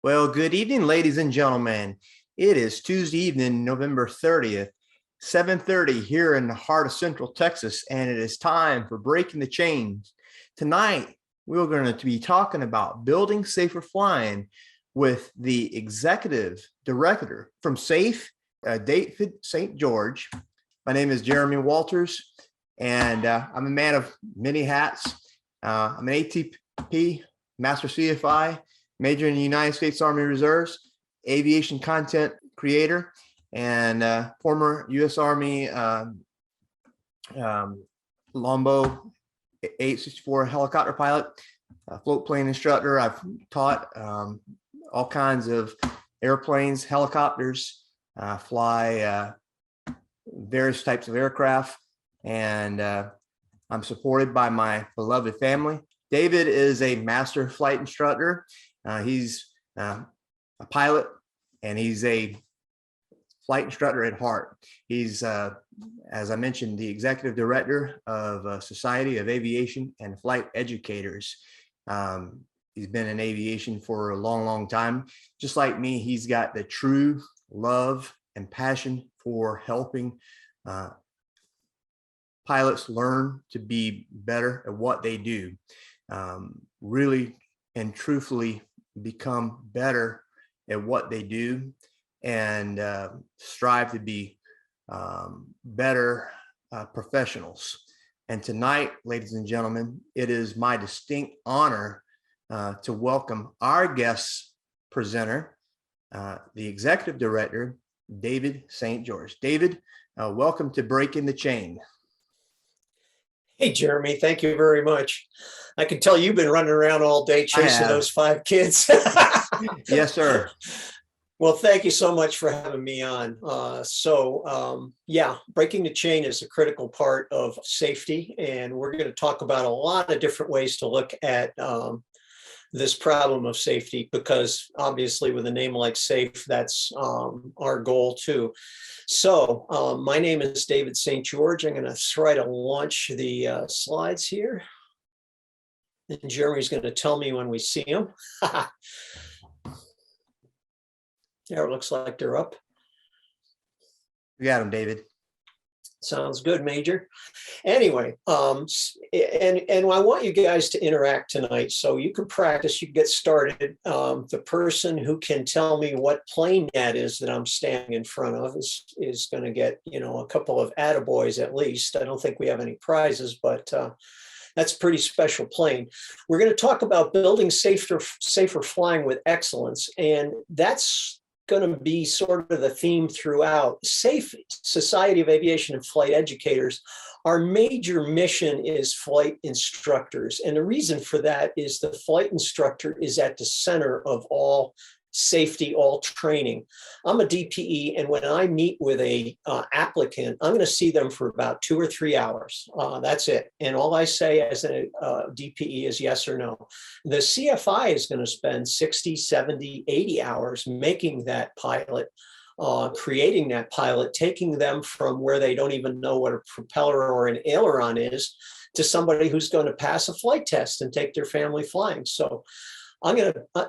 Well, good evening, ladies and gentlemen. It is Tuesday evening, November 30th, 7:30 here in the heart of Central Texas, and it is time for Breaking the Chains. Tonight, we're going to be talking about building safer flying with the executive director from SAFE, David St. George. My name is Jeremy Walters, and I'm a man of many hats. I'm an ATP, Master CFI, Major in the United States Army Reserves, aviation content creator, and former U.S. Army Lombo 864 helicopter pilot, float plane instructor. I've taught all kinds of airplanes, helicopters, fly various types of aircraft, and I'm supported by my beloved family. David is a master flight instructor. He's a pilot, and he's a flight instructor at heart. He's, as I mentioned, the executive director of Society of Aviation and Flight Educators. He's been in aviation for a long, long time. Just like me, he's got the true love and passion for helping pilots learn to be better at what they do. Really and truthfully become better at what they do, and strive to be better professionals. And tonight, ladies and gentlemen, it is my distinct honor to welcome our guest presenter, the executive director, David St. George. David, welcome to Breaking the Chain. Hey, Jeremy, thank you very much. I can tell you've been running around all day chasing those 5 kids. Yes, sir. Well, thank you so much for having me on. Yeah, breaking the chain is a critical part of safety, and we're going to talk about a lot of different ways to look at this problem of safety, because obviously with a name like SAFE, that's our goal too. So my name is David St. George. I'm going to try to launch the slides here. And Jeremy's going to tell me when we see them. There, it looks like they're up. You got them, David. Sounds good, Major. Anyway, and I want you guys to interact tonight, so you can practice, you can get started. The person who can tell me what plane that is that I'm standing in front of is going to get, a couple of attaboys at least. I don't think we have any prizes, but that's a pretty special plane. We're going to talk about building safer flying with excellence, and that's going to be sort of the theme throughout. SAFE, Society of Aviation and Flight Educators, our major mission is flight instructors. And the reason for that is the flight instructor is at the center of all safety, all training. I'm a DPE, and when I meet with a applicant, I'm going to see them for about 2 or 3 hours. That's it. And all I say as a DPE is yes or no. The CFI is going to spend 60, 70, 80 hours making that pilot, creating that pilot, taking them from where they don't even know what a propeller or an aileron is to somebody who's going to pass a flight test and take their family flying. So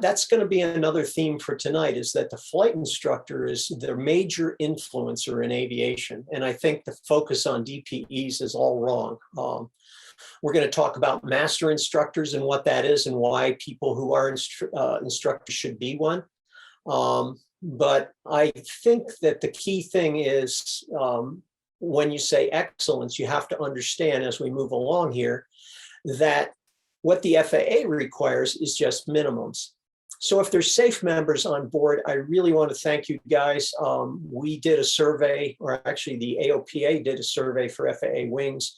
that's going to be another theme for tonight, is that the flight instructor is the major influencer in aviation. And I think the focus on DPEs is all wrong. We're going to talk about master instructors and what that is and why people who are instructors should be one. But I think that the key thing is when you say excellence, you have to understand as we move along here that what the FAA requires is just minimums. So if there's SAFE members on board, I really want to thank you guys. We did a survey, or actually the AOPA did a survey for FAA wings,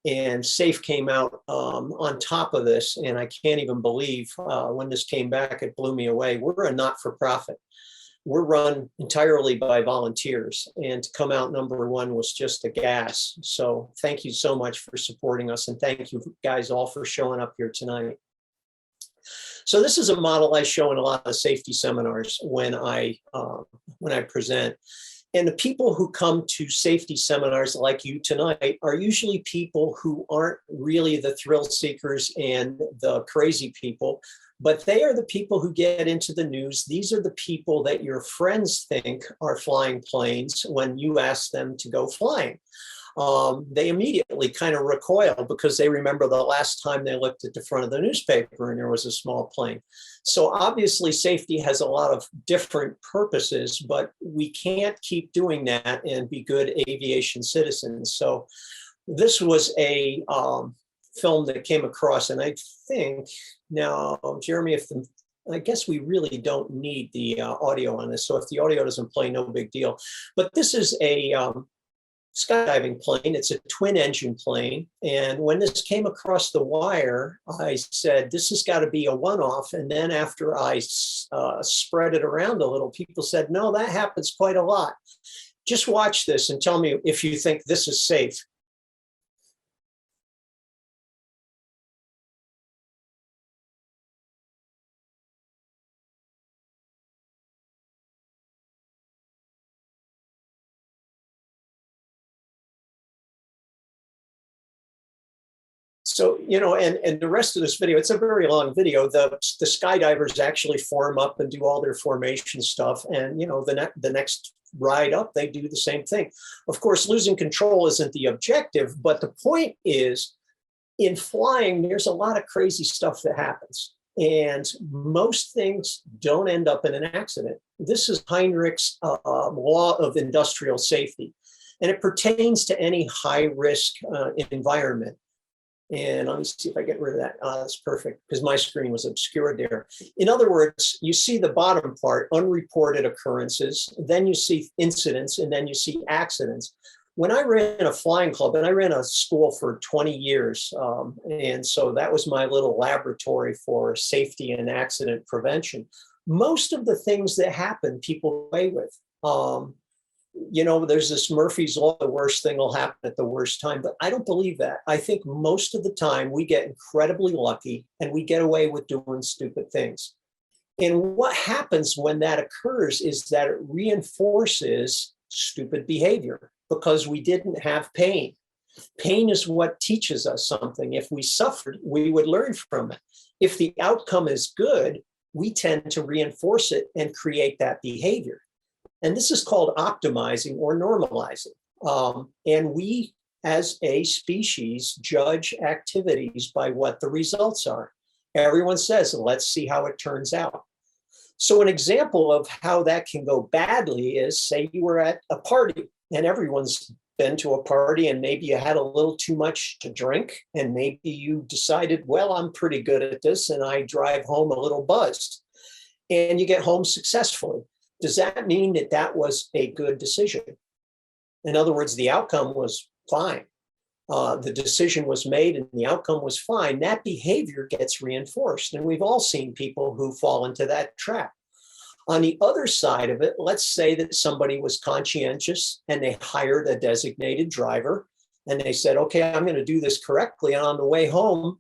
and SAFE came out on top of this. And I can't even believe when this came back, it blew me away. We're a not-for-profit. We're run entirely by volunteers, and to come out number 1 was just a gas. So thank you so much for supporting us, and thank you guys all for showing up here tonight. So this is a model I show in a lot of safety seminars when I present. And the people who come to safety seminars like you tonight are usually people who aren't really the thrill seekers and the crazy people, but they are the people who get into the news. These are the people that your friends think are flying planes when you ask them to go flying. They immediately kind of recoil because they remember the last time they looked at the front of the newspaper and there was a small plane. So obviously safety has a lot of different purposes, but we can't keep doing that and be good aviation citizens. So this was a film that came across, and I think now, Jeremy, I guess we really don't need the audio on this. So if the audio doesn't play, no big deal. But this is a skydiving plane. It's a twin engine plane. And when this came across the wire, I said, this has got to be a one-off. And then after I spread it around a little, people said, no, that happens quite a lot. Just watch this and tell me if you think this is safe. So, and the rest of this video, it's a very long video. The skydivers actually form up and do all their formation stuff. And, the next ride up, they do the same thing. Of course, losing control isn't the objective, but the point is in flying, there's a lot of crazy stuff that happens. And most things don't end up in an accident. This is Heinrich's law of industrial safety, and it pertains to any high risk environment. And let me see if I get rid of that. That's perfect, because my screen was obscured there. In other words, you see the bottom part, unreported occurrences, then you see incidents, and then you see accidents. When I ran a flying club, and I ran a school for 20 years, and so that was my little laboratory for safety and accident prevention. Most of the things that happen, people play with. There's this Murphy's Law, the worst thing will happen at the worst time, but I don't believe that. I think most of the time we get incredibly lucky and we get away with doing stupid things. And what happens when that occurs is that it reinforces stupid behavior because we didn't have pain. Pain is what teaches us something. If we suffered, we would learn from it. If the outcome is good, we tend to reinforce it and create that behavior. And this is called optimizing or normalizing. And we, as a species, judge activities by what the results are. Everyone says, let's see how it turns out. So an example of how that can go badly is, say you were at a party, and everyone's been to a party, and maybe you had a little too much to drink, and maybe you decided, well, I'm pretty good at this, and I drive home a little buzzed. And you get home successfully. Does that mean that that was a good decision? In other words, the outcome was fine. The decision was made and the outcome was fine. That behavior gets reinforced. And we've all seen people who fall into that trap. On the other side of it, let's say that somebody was conscientious and they hired a designated driver and they said, okay, I'm going to do this correctly. And on the way home,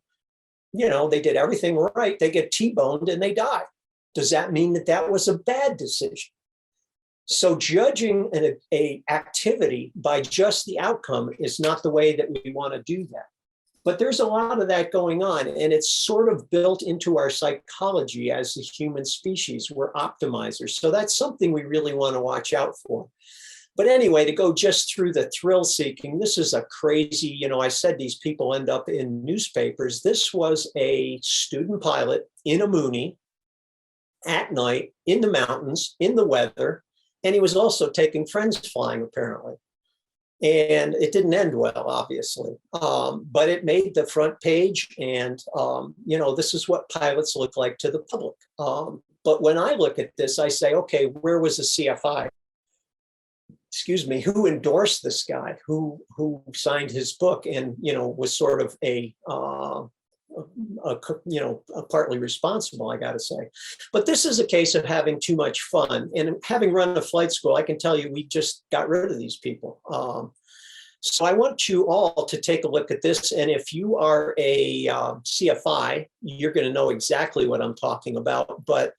they did everything right. They get T-boned and they die. Does that mean that that was a bad decision? So judging an activity by just the outcome is not the way that we want to do that. But there's a lot of that going on, and it's sort of built into our psychology as a human species. We're optimizers. So that's something we really want to watch out for. But anyway, to go just through the thrill seeking, this is a crazy, I said these people end up in newspapers. This was a student pilot in a Mooney at night in the mountains, in the weather, and he was also taking friends flying, apparently. And it didn't end well, obviously, but it made the front page. And, this is what pilots look like to the public. But when I look at this, I say, okay, where was the CFI? Excuse me, who endorsed this guy? Who signed his book and, was sort of partly responsible, I got to say. But this is a case of having too much fun. And having run a flight school, I can tell you, we just got rid of these people. So I want you all to take a look at this. And if you are a CFI, you're going to know exactly what I'm talking about. But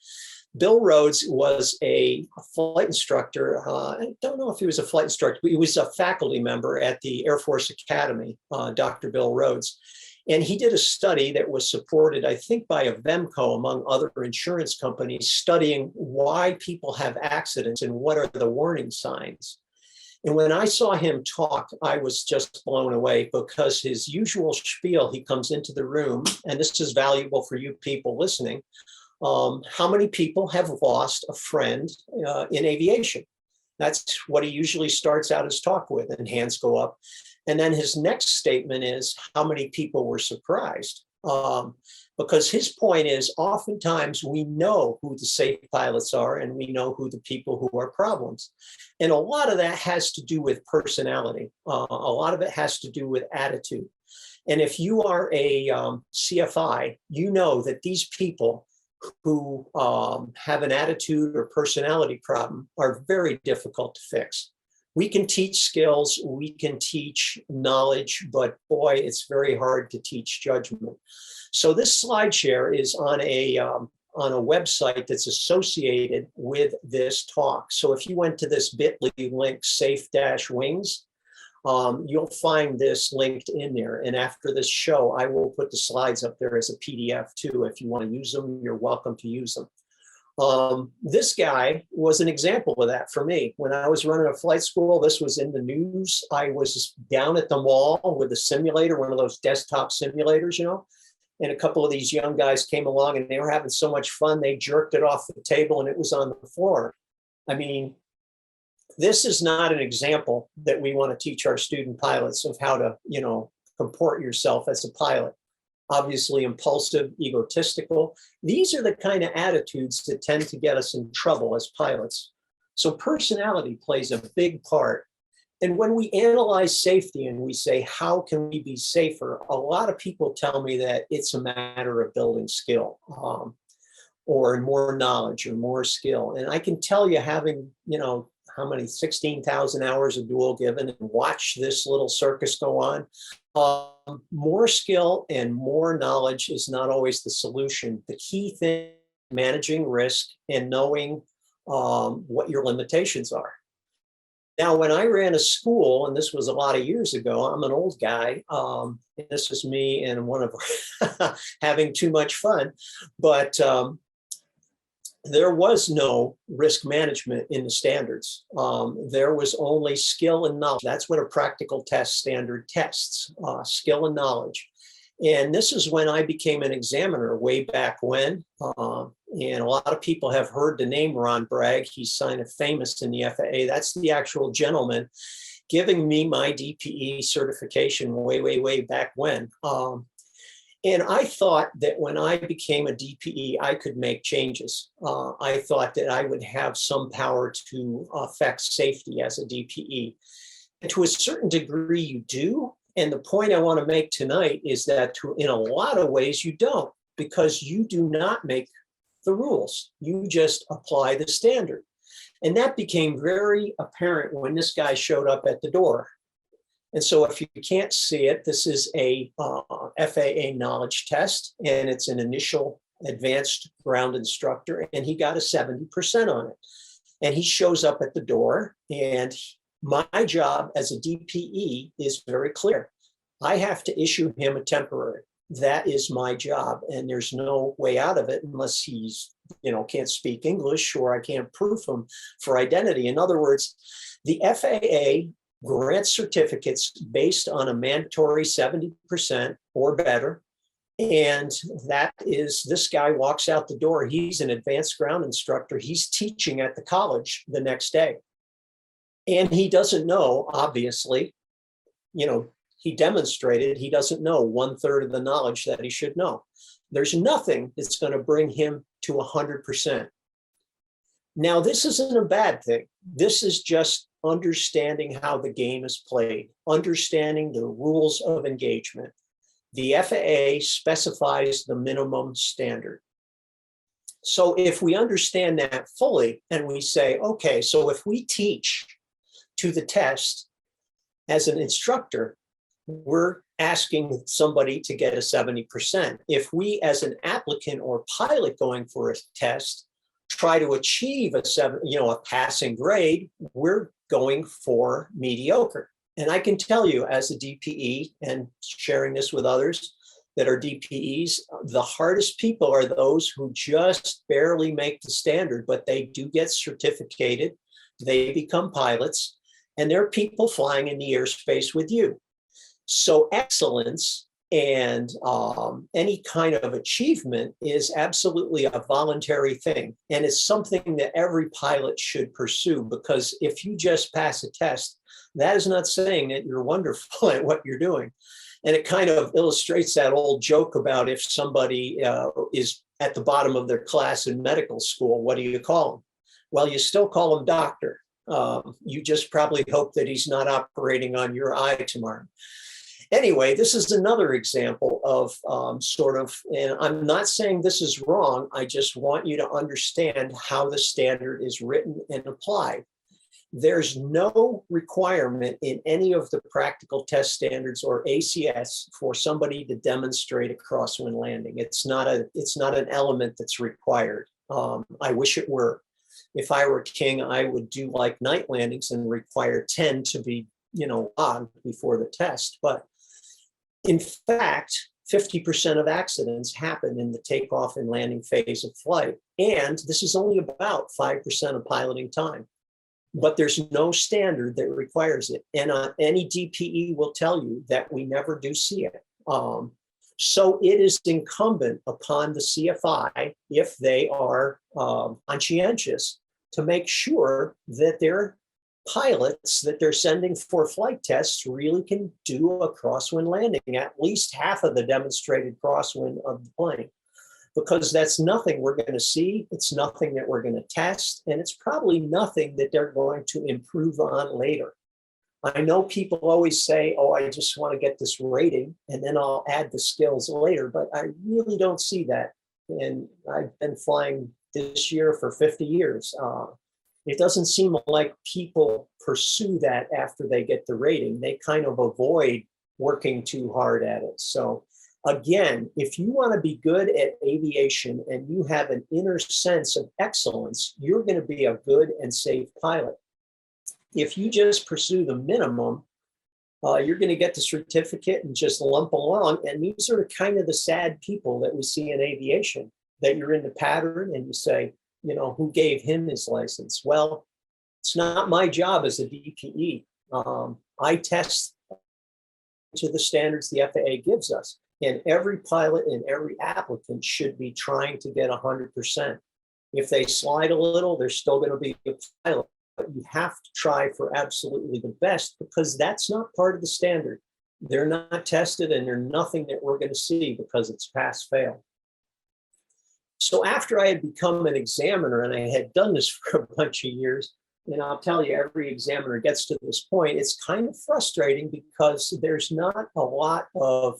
Bill Rhodes was a flight instructor. I don't know if he was a flight instructor, but he was a faculty member at the Air Force Academy, Dr. Bill Rhodes. And he did a study that was supported, I think, by Avemco, among other insurance companies, studying why people have accidents and what are the warning signs. And when I saw him talk, I was just blown away, because his usual spiel, he comes into the room, and this is valuable for you people listening. How many people have lost a friend in aviation? That's what he usually starts out his talk with, and hands go up. And then his next statement is, how many people were surprised? Because his point is, oftentimes we know who the safe pilots are, and we know who the people who are problems. And a lot of that has to do with personality. A lot of it has to do with attitude. And if you are a CFI, you know that these people who have an attitude or personality problem are very difficult to fix. We can teach skills, we can teach knowledge, but boy, it's very hard to teach judgment. So this slide share is on a website that's associated with this talk. So if you went to this bit.ly link, safe-wings, you'll find this linked in there. And after this show, I will put the slides up there as a PDF too. If you want to use them, you're welcome to use them. This guy was an example of that for me. When I was running a flight school, this was in the news. I was down at the mall with a simulator, one of those desktop simulators, you know, and a couple of these young guys came along and they were having so much fun. They jerked it off the table and it was on the floor. I mean, this is not an example that we want to teach our student pilots of how to, you know, comport yourself as a pilot. Obviously impulsive, egotistical. These are the kind of attitudes that tend to get us in trouble as pilots. So personality plays a big part. And when we analyze safety and we say, how can we be safer? A lot of people tell me that it's a matter of building skill, or more knowledge or more skill. And I can tell you, having, you know, how many 16,000 hours of dual given and watch this little circus go on. More skill and more knowledge is not always the solution. The key thing is managing risk and knowing what your limitations are. Now, when I ran a school, and this was a lot of years ago, I'm an old guy. And this is me and one of having too much fun, but there was no risk management in the standards. There was only skill and knowledge. That's what a practical test standard tests, skill and knowledge. And this is when I became an examiner way back when. And a lot of people have heard the name Ron Bragg. He's kind of famous in the FAA. That's the actual gentleman giving me my DPE certification way back when. And I thought that when I became a DPE, I could make changes. I thought that I would have some power to affect safety as a DPE. And to a certain degree, you do. And the point I want to make tonight is that in a lot of ways, you don't, because you do not make the rules. You just apply the standard. And that became very apparent when this guy showed up at the door. And so if you can't see it, this is a FAA knowledge test, and it's an initial advanced ground instructor, and he got a 70% on it. And he shows up at the door, and my job as a DPE is very clear. I have to issue him a temporary. That is my job, and there's no way out of it unless he's, you know, can't speak English, or I can't proof him for identity. In other words, the FAA grants certificates based on a mandatory 70% or better. And that is, this guy walks out the door. He's an advanced ground instructor. He's teaching at the college the next day. And he doesn't know, obviously, you know, he demonstrated he doesn't know 1/3 of the knowledge that he should know. There's nothing that's going to bring him to 100%. Now, this isn't a bad thing. This is just understanding how the game is played, understanding the rules of engagement. The FAA specifies the minimum standard. So if we understand that fully and we say, okay, so if we teach to the test as an instructor, we're asking somebody to get a 70%. If we, as an applicant or pilot going for a test, try to achieve a 7, a passing grade, we're going for mediocre. And I can tell you as a DPE, and sharing this with others that are DPEs, the hardest people are those who just barely make the standard, but they do get certificated, they become pilots, and they're people flying in the airspace with you. So excellence and any kind of achievement is absolutely a voluntary thing. And it's something that every pilot should pursue, because if you just pass a test, that is not saying that you're wonderful at what you're doing. And it kind of illustrates that old joke about if somebody is at the bottom of their class in medical school, what do you call them? Well, you still call him doctor. You just probably hope that he's not operating on your eye tomorrow. Anyway, this is another example of and I'm not saying this is wrong. I just want you to understand how the standard is written and applied. There's no requirement in any of the practical test standards or ACS for somebody to demonstrate a crosswind landing. It's not an element that's required. I wish it were. If I were king, I would do like night landings and require 10 to be, logged before the test. But in fact, 50% of accidents happen in the takeoff and landing phase of flight. And this is only about 5% of piloting time. But there's no standard that requires it. And any DPE will tell you that we never do see it. So it is incumbent upon the CFI, if they are conscientious, to make sure that their pilots that they're sending for flight tests really can do a crosswind landing, at least half of the demonstrated crosswind of the plane. Because that's nothing we're going to see, it's nothing that we're going to test, and it's probably nothing that they're going to improve on later. I know people always say, oh, I just want to get this rating, and then I'll add the skills later, but I really don't see that. And I've been flying this year for 50 years. It doesn't seem like people pursue that after they get the rating. They kind of avoid working too hard at it. So again, if you want to be good at aviation and you have an inner sense of excellence, you're going to be a good and safe pilot. If you just pursue the minimum, you're going to get the certificate and just lump along. And these are kind of the sad people that we see in aviation, that you're in the pattern and you say, who gave him his license? Well, it's not my job as a DPE. I test to the standards the FAA gives us. And every pilot and every applicant should be trying to get 100%. If they slide a little, they're still going to be a pilot. But you have to try for absolutely the best, because that's not part of the standard. They're not tested, and they're nothing that we're going to see because it's pass fail. So after I had become an examiner, and I had done this for a bunch of years, and I'll tell you, every examiner gets to this point, it's kind of frustrating because there's not a lot of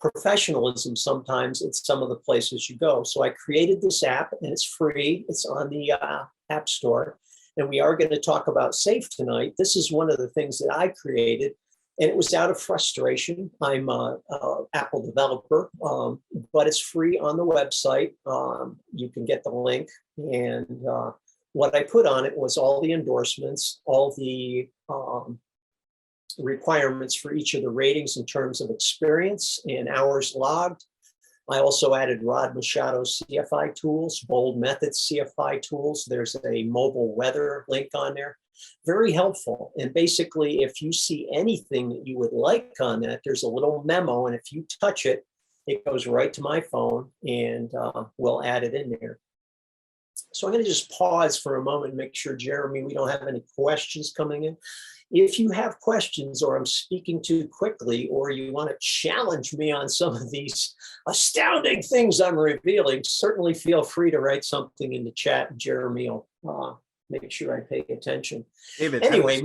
professionalism sometimes at some of the places you go. So I created this app, and it's free. It's on the App Store. And we are going to talk about SAFE tonight. This is one of the things that I created, and it was out of frustration. I'm an Apple developer, but it's free on the website. You can get the link. And what I put on it was all the endorsements, all the requirements for each of the ratings in terms of experience and hours logged. I also added Rod Machado's CFI tools, Bold Methods CFI tools. There's a mobile weather link on there. Very helpful. And basically, if you see anything that you would like on that, there's a little memo. And if you touch it, it goes right to my phone, and we'll add it in there. So I'm going to just pause for a moment and make sure, Jeremy, we don't have any questions coming in. If you have questions, or I'm speaking too quickly, or you want to challenge me on some of these astounding things I'm revealing, certainly feel free to write something in the chat, and Jeremy will make sure I pay attention. David, anyway,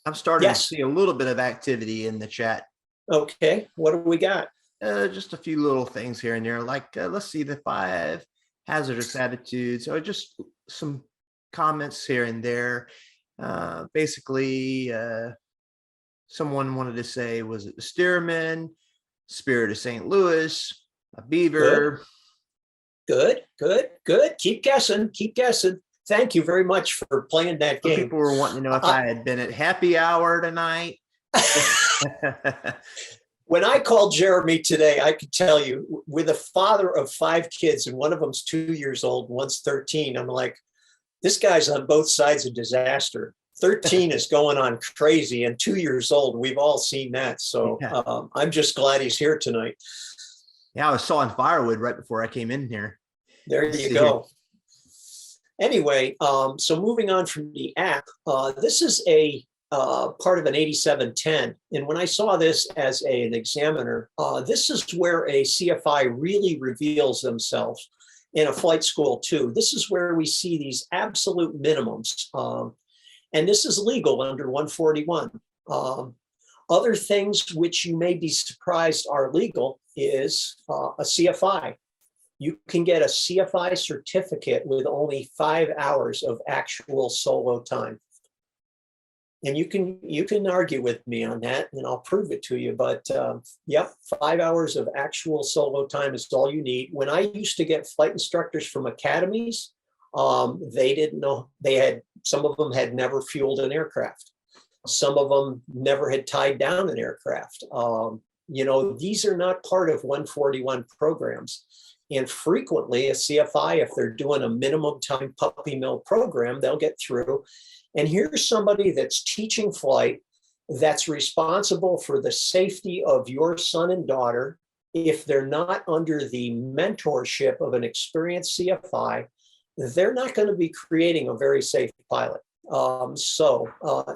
I'm starting Yes. to see a little bit of activity in the chat. Okay, what do we got? Just a few little things here and there, like let's see, the 5 hazardous attitudes, or just some comments here and there. Basically, someone wanted to say, was it the Stearman, Spirit of St. Louis, a Beaver? Good, good, good. Keep guessing, keep guessing. Thank you very much for playing that Some game. people were wanting to know if I had been at happy hour tonight. When I called Jeremy today, I could tell you, with a father of 5 kids, and one of them's 2 years old, and one's 13, I'm like, this guy's on both sides of disaster. 13 is going on crazy, and 2 years old, we've all seen that. So I'm just glad he's here tonight. Yeah, I was sawing firewood right before I came in here. There you go. Anyway, so moving on from the app, this is a part of an 8710. And when I saw this as an examiner, this is where a CFI really reveals themselves, in a flight school too. This is where we see these absolute minimums. And this is legal under 141. Other things which you may be surprised are legal is a CFI. You can get a CFI certificate with only 5 hours of actual solo time. And you can argue with me on that, and I'll prove it to you. But yep, 5 hours of actual solo time is all you need. When I used to get flight instructors from academies, they didn't know, some of them had never fueled an aircraft. Some of them never had tied down an aircraft. These are not part of 141 programs. And frequently a CFI, if they're doing a minimum time puppy mill program, they'll get through. And here's somebody that's teaching flight, that's responsible for the safety of your son and daughter. If they're not under the mentorship of an experienced CFI, they're not going to be creating a very safe pilot.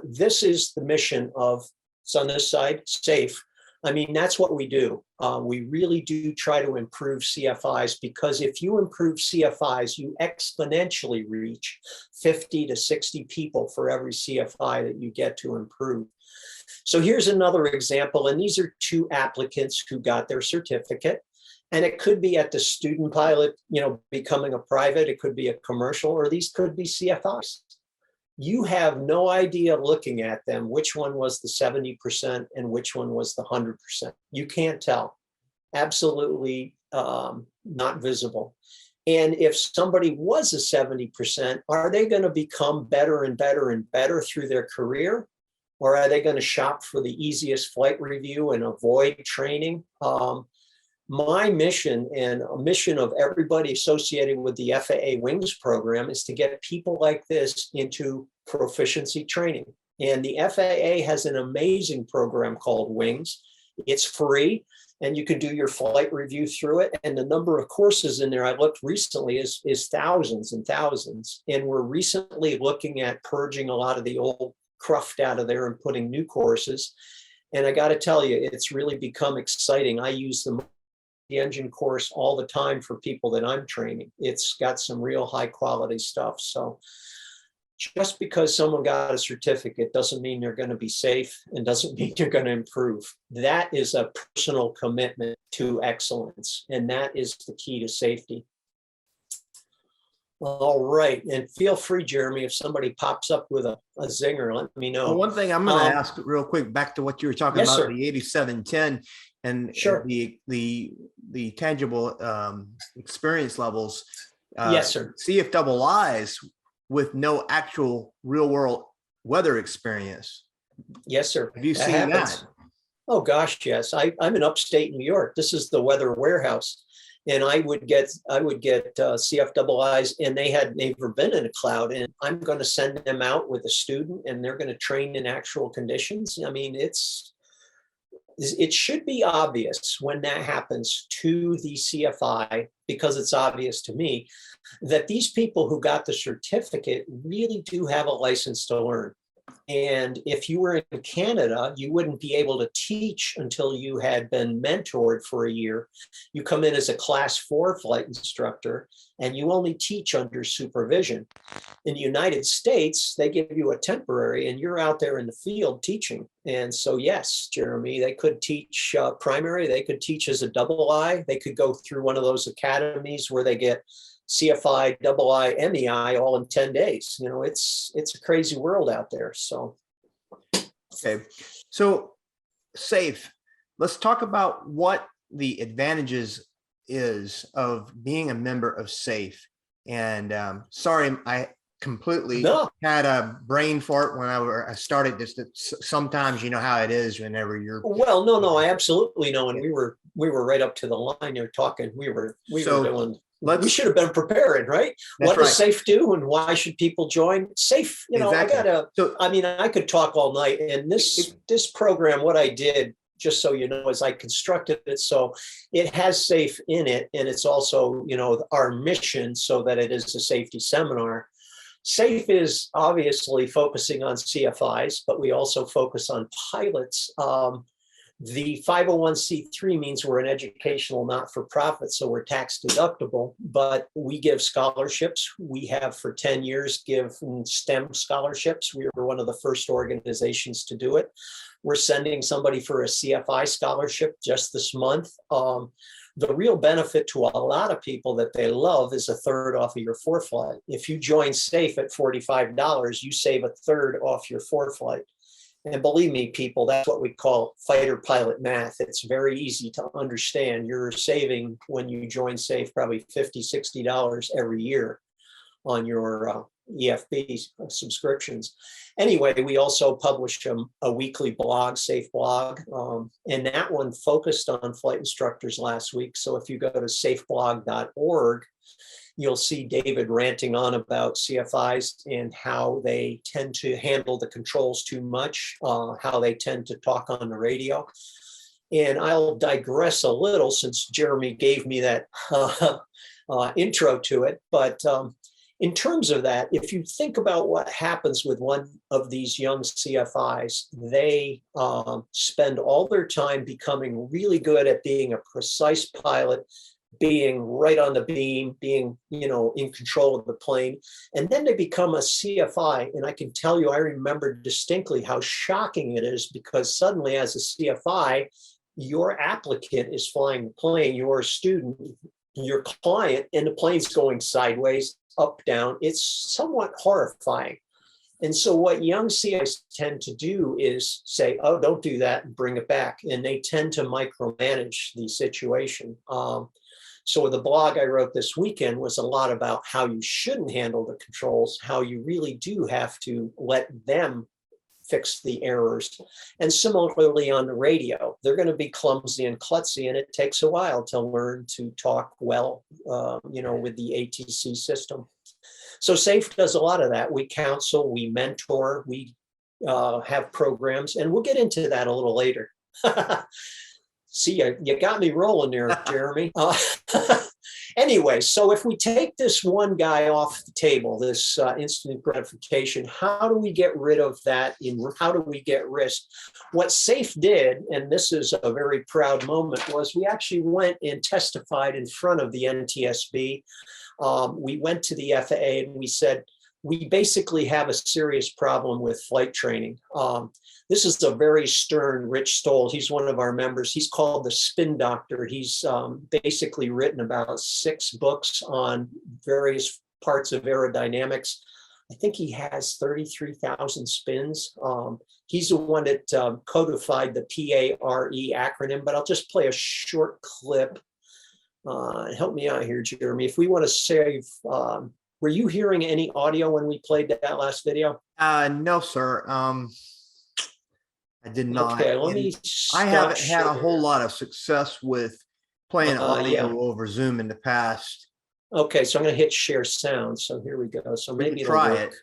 This is the mission of, it's on this side, safe. I mean, that's what we do. We really do try to improve CFIs, because if you improve CFIs, you exponentially reach 50 to 60 people for every CFI that you get to improve. So here's another example. And these are 2 applicants who got their certificate. And it could be at the student pilot, becoming a private, it could be a commercial, or these could be CFIs. You have no idea looking at them which one was the 70% and which one was the 100%. You can't tell. Absolutely not visible. And if somebody was a 70%, are they going to become better and better and better through their career? Or are they going to shop for the easiest flight review and avoid training? My mission, and a mission of everybody associated with the FAA Wings program, is to get people like this into proficiency training. And the FAA has an amazing program called Wings. It's free, and you can do your flight review through it. And the number of courses in there, I looked recently, is thousands and thousands. And we're recently looking at purging a lot of the old cruft out of there and putting new courses. And I got to tell you, it's really become exciting. I use the engine course all the time for people that I'm training. It's got some real high quality stuff. So just because someone got a certificate doesn't mean they're going to be safe, and doesn't mean you're going to improve. That is a personal commitment to excellence, and that is the key to safety. All right. And feel free, Jeremy, if somebody pops up with a zinger, let me know. Well, one thing I'm going to ask real quick, back to what you were talking about, sir. the 8710 and Sure. the tangible experience levels. Yes, sir. CFIs with no actual real world weather experience. Yes, sir. Have you seen that? Oh gosh, yes. I'm in upstate New York. This is the weather warehouse, and I would get CFIs, and they've never been in a cloud, and I'm going to send them out with a student, and they're going to train in actual conditions. I mean, it should be obvious when that happens to the CFI, because it's obvious to me, that these people who got the certificate really do have a license to learn. And if you were in Canada, you wouldn't be able to teach until you had been mentored for a year. You come in as a class 4 flight instructor, and you only teach under supervision. In the United States, they give you a temporary, and you're out there in the field teaching. And so, yes, Jeremy, they could teach primary, they could teach as a double I, they could go through one of those academies where they get CFI, double I, MEI all in 10 days. It's a crazy world out there. So, okay. So safe. Let's talk about what the advantages is of being a member of SAFE. And sorry, I completely No. had a brain fart when I started this. Sometimes you know how it is whenever you're. Well, no, I absolutely know. And we were right up to the line there talking. We were So doing, we let's. should have been preparing, right? That's What does right. SAFE do and why should people join? SAFE, Exactly. I mean, I could talk all night. And this program, what I did, just so you know, is I constructed it so it has SAFE in it. And it's also, our mission so that it is a safety seminar. SAFE is obviously focusing on CFIs, but we also focus on pilots. The 501c3 means we're an educational not-for-profit, so we're tax deductible, but we give scholarships. We have for 10 years given STEM scholarships. We were one of the first organizations to do it. We're sending somebody for a CFI scholarship just this month. The real benefit to a lot of people that they love is a third off of your ForeFlight. If you join SAFE at $45, you save a third off your ForeFlight. And believe me, people, that's what we call fighter pilot math. It's very easy to understand. You're saving, when you join SAFE, probably $50, $60 every year on your EFB subscriptions. Anyway, we also publish a weekly blog, SAFE blog, and that one focused on flight instructors last week. So if you go to safeblog.org, you'll see David ranting on about CFIs and how they tend to handle the controls too much, how they tend to talk on the radio. And I'll digress a little since Jeremy gave me that intro to it. But in terms of that, if you think about what happens with one of these young CFIs, they spend all their time becoming really good at being a precise pilot, being right on the beam, being, in control of the plane. And then they become a CFI. And I can tell you, I remember distinctly how shocking it is, because suddenly as a CFI, your applicant is flying the plane, your student, your client, and the plane's going sideways, up, down. It's somewhat horrifying. And so what young CFIs tend to do is say, oh, don't do that, and bring it back. And they tend to micromanage the situation. So the blog I wrote this weekend was a lot about how you shouldn't handle the controls, how you really do have to let them fix the errors. And similarly on the radio, they're going to be clumsy and klutzy, and it takes a while to learn to talk well, with the ATC system. So SAFE does a lot of that. We counsel, we mentor, we have programs, and we'll get into that a little later. See, you got me rolling there, Jeremy. Anyway, so if we take this one guy off the table, this instant gratification, how do we get rid of that? How do we get risk? What SAFE did, and this is a very proud moment, was we actually went and testified in front of the NTSB. We went to the FAA and we said, we basically have a serious problem with flight training. This is a very stern Rich Stoll. He's one of our members. He's called the Spin Doctor. He's basically written about 6 books on various parts of aerodynamics. I think he has 33,000 spins. He's the one that codified the PARE acronym, but I'll just play a short clip. Help me out here, Jeremy. If we want to save, were you hearing any audio when we played that last video? No, sir. I did not. Okay, let me. I haven't had a whole lot of success with playing audio over Zoom in the past. Okay, so I'm going to hit share sound. So here we go. So maybe it'll try work. it.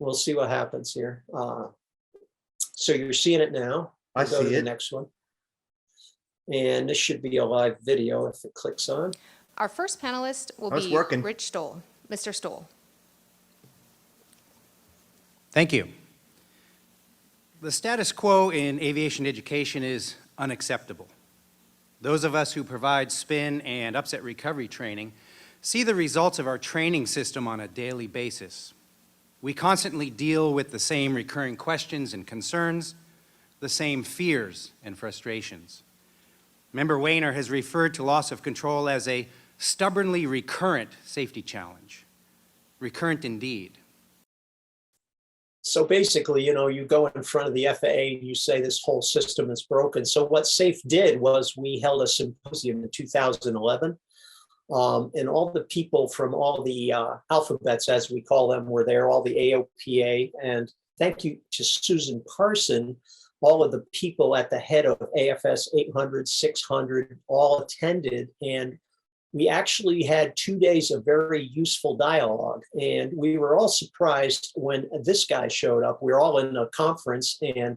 We'll see what happens here. So you're seeing it now. I We'll go see to the it. next one. And this should be a live video if it clicks on. Our first panelist will be working. Rich Stoll. Mr. Stoll. Thank you. The status quo in aviation education is unacceptable. Those of us who provide spin and upset recovery training see the results of our training system on a daily basis. We constantly deal with the same recurring questions and concerns, the same fears and frustrations. Member Wayner has referred to loss of control as a stubbornly recurrent safety challenge. Recurrent indeed. So basically, you go in front of the FAA and you say this whole system is broken. So what SAFE did was we held a symposium in 2011. And all the people from all the alphabets, as we call them, were there, all the AOPA. And thank you to Susan Parson, all of the people at the head of AFS 800, 600, all attended. And we actually had 2 days of very useful dialogue. And we were all surprised when this guy showed up. We were all in a conference, and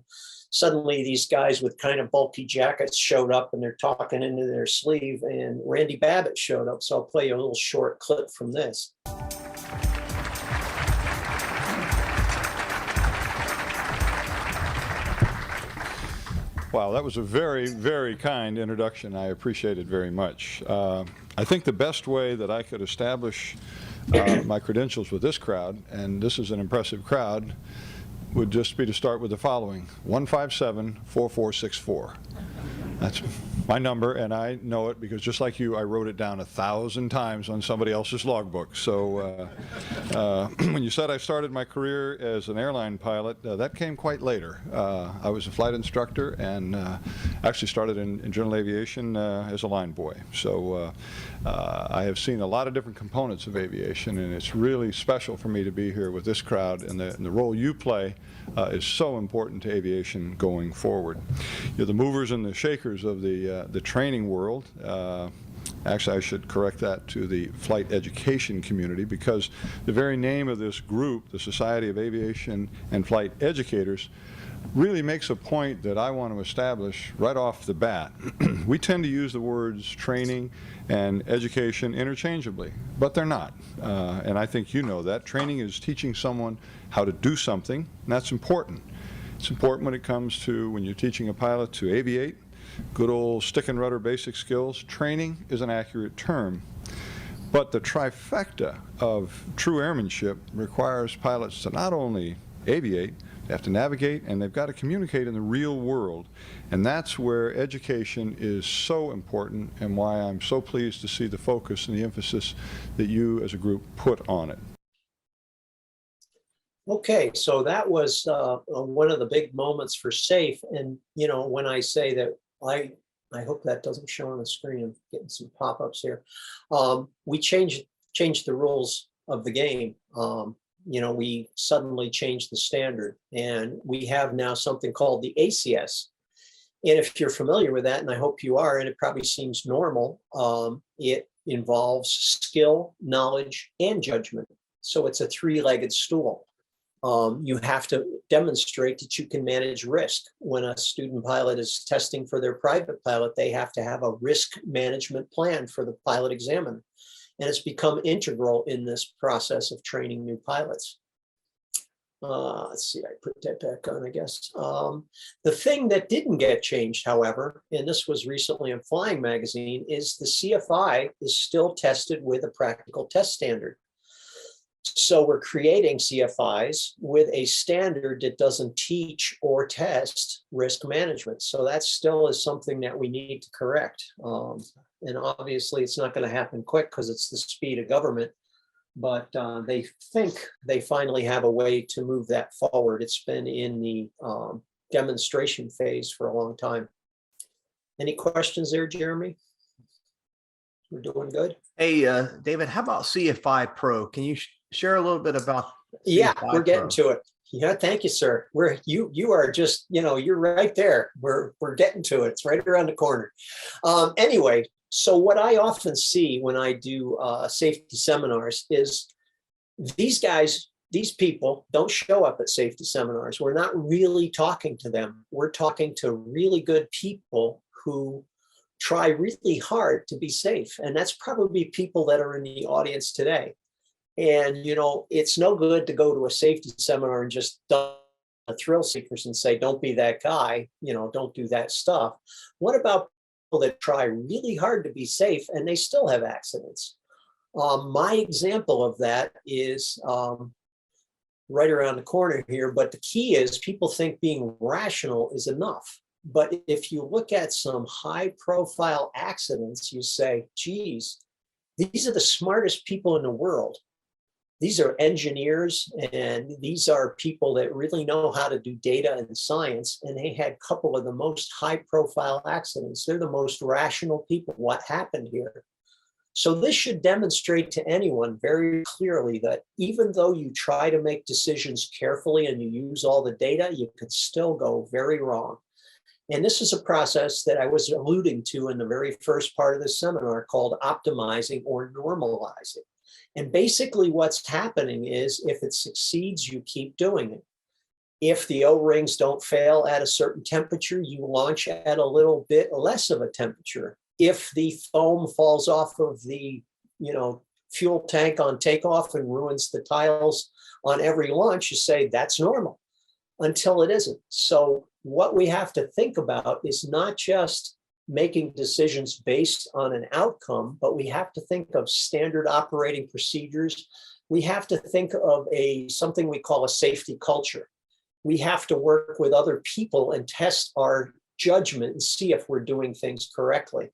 suddenly these guys with kind of bulky jackets showed up, and they're talking into their sleeve, and Randy Babbitt showed up. So I'll play you a little short clip from this. Wow, that was a very, very kind introduction. I appreciate it very much. I think the best way that I could establish my credentials with this crowd, and this is an impressive crowd, would just be to start with the following: 157-4464. That's my number, and I know it because just like you, I wrote it down 1,000 times on somebody else's logbook. So when you said I started my career as an airline pilot, that came quite later. I was a flight instructor and actually started in general aviation as a line boy. So I have seen a lot of different components of aviation, and it's really special for me to be here with this crowd, and the role you play is so important to aviation going forward. You're the movers and the shakers of the training world. Actually, I should correct that to the flight education community, because the very name of this group, the Society of Aviation and Flight Educators, really makes a point that I want to establish right off the bat. We tend to use the words training and education interchangeably, but they're not. And I think you know that. Training is teaching someone how to do something, and that's important. It's important when it comes to when you're teaching a pilot to aviate, good old stick and rudder basic skills. Training is an accurate term. But the trifecta of true airmanship requires pilots to not only aviate, they have to navigate, and they've got to communicate in the real world. And that's where education is so important, and why I'm so pleased to see the focus and the emphasis that you as a group put on it. Okay, so that was one of the big moments for SAFE. And, when I say that, I hope that doesn't show on the screen. I'm getting some pop-ups here. We changed the rules of the game. We suddenly changed the standard, and we have now something called the ACS. And if you're familiar with that, and I hope you are, and it probably seems normal, it involves skill, knowledge, and judgment. So it's a three-legged stool. You have to demonstrate that you can manage risk. When a student pilot is testing for their private pilot, they have to have a risk management plan for the pilot examiner. And it's become integral in this process of training new pilots. Let's see, I put that back on, I guess. The thing that didn't get changed, however, and this was recently in Flying Magazine, is the CFI is still tested with a practical test standard. So we're creating CFIs with a standard that doesn't teach or test risk management. So that still is something that we need to correct. And obviously it's not going to happen quick because it's the speed of government, but they think they finally have a way to move that forward. It's been in the demonstration phase for a long time. Any questions there, Jeremy? We're doing good. Hey, David, how about CFI Pro? Can you share a little bit about Yeah, CFI we're getting Pro? to it. Yeah, thank you, sir. You are just, you're right there. We're getting to it. It's right around the corner. Anyway, so what I often see when I do safety seminars is these guys, these people don't show up at safety seminars. We're not really talking to them. We're talking to really good people who try really hard to be safe. And that's probably people that are in the audience today. And, it's no good to go to a safety seminar and just dump a thrill seekers and say, don't be that guy, don't do that stuff. What about people that try really hard to be safe and they still have accidents? My example of that is right around the corner here, but the key is people think being rational is enough. But if you look at some high profile accidents, you say, geez, these are the smartest people in the world. these are engineers, and these are people that really know how to do data and science. And they had a couple of the most high profile accidents. They're the most rational people. What happened here? So this should demonstrate to anyone very clearly that even though you try to make decisions carefully and you use all the data, you could still go very wrong. And this is a process that I was alluding to in the very first part of the seminar called optimizing or normalizing. And basically what's happening is if it succeeds, you keep doing it. If the O-rings don't fail at a certain temperature, you launch at a little bit less of a temperature. If the foam falls off of the, fuel tank on takeoff and ruins the tiles on every launch, you say that's normal until it isn't. So what we have to think about is not just making decisions based on an outcome, but we have to think of standard operating procedures. We have to think of something we call a safety culture. We have to work with other people and test our judgment and see if we're doing things correctly.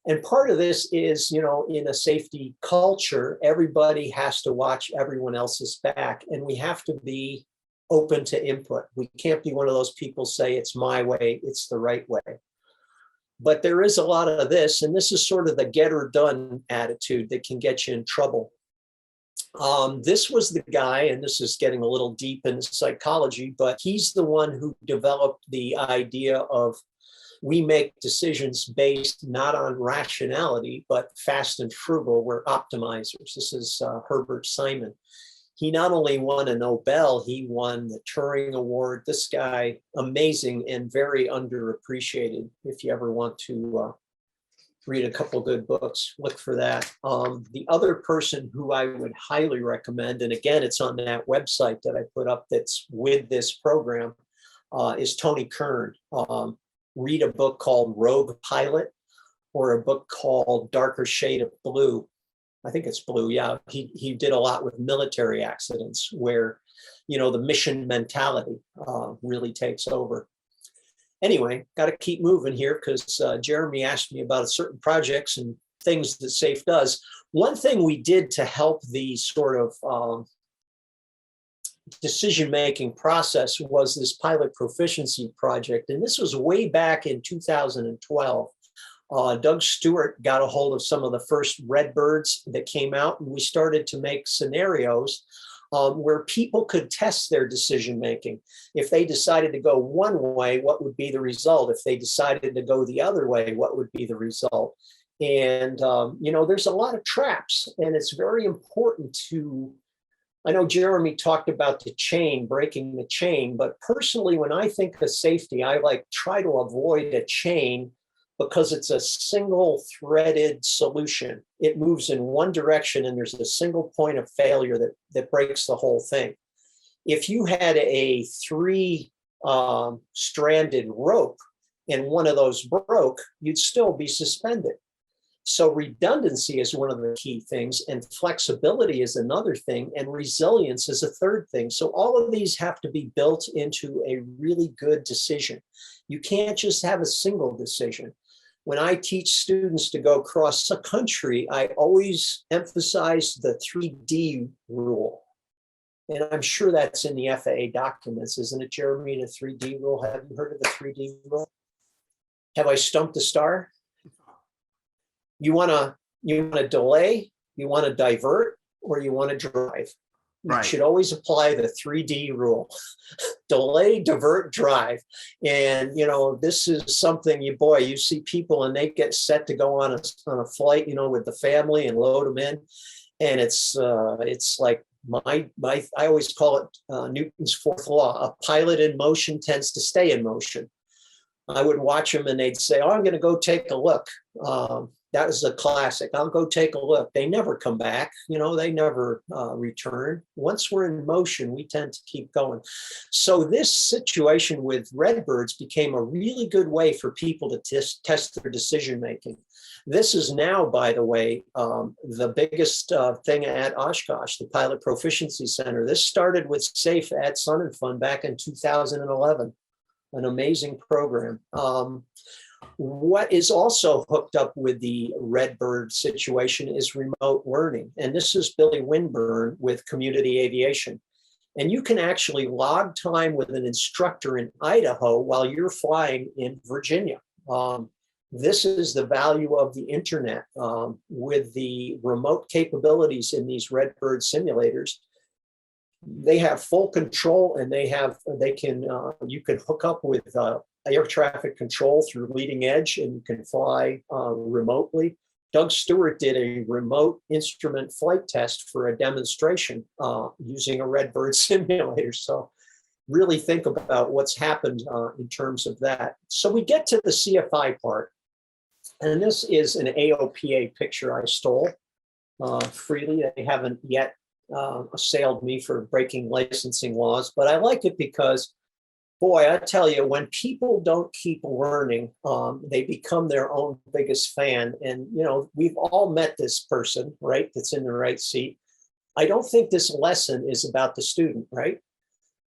And part of this is, in a safety culture, everybody has to watch everyone else's back, and we have to be open to input. We can't be one of those people say it's my way, it's the right way. But there is a lot of this, and this is sort of the get her done attitude that can get you in trouble. This was the guy, and this is getting a little deep into psychology, but he's the one who developed the idea of we make decisions based not on rationality, but fast and frugal. We're optimizers. This is Herbert Simon. He not only won a Nobel, he won the Turing Award. This guy, amazing and very underappreciated. If you ever want to read a couple good books, look for that. The other person who I would highly recommend, and again, it's on that website that I put up that's with this program, is Tony Kern. Read a book called Rogue Pilot or a book called Darker Shade of Blue. I think it's blue. Yeah, he did a lot with military accidents where, the mission mentality really takes over. Anyway, got to keep moving here because Jeremy asked me about certain projects and things that SAFE does. One thing we did to help the sort of decision-making process was this pilot proficiency project. And this was way back in 2012. Doug Stewart got a hold of some of the first Redbirds that came out, and we started to make scenarios where people could test their decision making. If they decided to go one way, what would be the result? If they decided to go the other way, what would be the result? And, there's a lot of traps, and it's very important to, I know Jeremy talked about the chain, breaking the chain, but personally, when I think of safety, I try to avoid a chain because it's a single threaded solution. It moves in one direction and there's a single point of failure that breaks the whole thing. If you had a three stranded rope and one of those broke, you'd still be suspended. So redundancy is one of the key things, and flexibility is another thing, and resilience is a third thing. So all of these have to be built into a really good decision. You can't just have a single decision. When I teach students to go across the country, I always emphasize the 3D rule. And I'm sure that's in the FAA documents, isn't it, Jeremy, the 3D rule? Have you heard of the 3D rule? Have I stumped the star? You want to delay, you want to divert, or you want to drive. You should always apply the 3D rule. Delay, divert, drive. And, this is something you see people and they get set to go on a flight, with the family and load them in. And it's like I always call it Newton's fourth law. A pilot in motion tends to stay in motion. I would watch them and they'd say, oh, I'm going to go take a look. That was a classic. I'll go take a look. They never come back. They never return. Once we're in motion, we tend to keep going. So this situation with Redbirds became a really good way for people to test their decision making. This is now, by the way, the biggest thing at Oshkosh, the Pilot Proficiency Center. This started with SAFE at Sun and Fun back in 2011. An amazing program. What is also hooked up with the Redbird situation is remote learning. And this is Billy Winburn with Community Aviation. And you can actually log time with an instructor in Idaho while you're flying in Virginia. This is the value of the internet with the remote capabilities in these Redbird simulators. They have full control, and you can hook up with air traffic control through leading edge, and you can fly remotely. Doug Stewart did a remote instrument flight test for a demonstration using a Redbird simulator. So really think about what's happened in terms of that. So we get to the CFI part. And this is an AOPA picture I stole freely. They haven't yet assailed me for breaking licensing laws, but I like it because, boy, I tell you, when people don't keep learning, they become their own biggest fan. And, you know, we've all met this person, right, that's in the right seat. I don't think this lesson is about the student, right?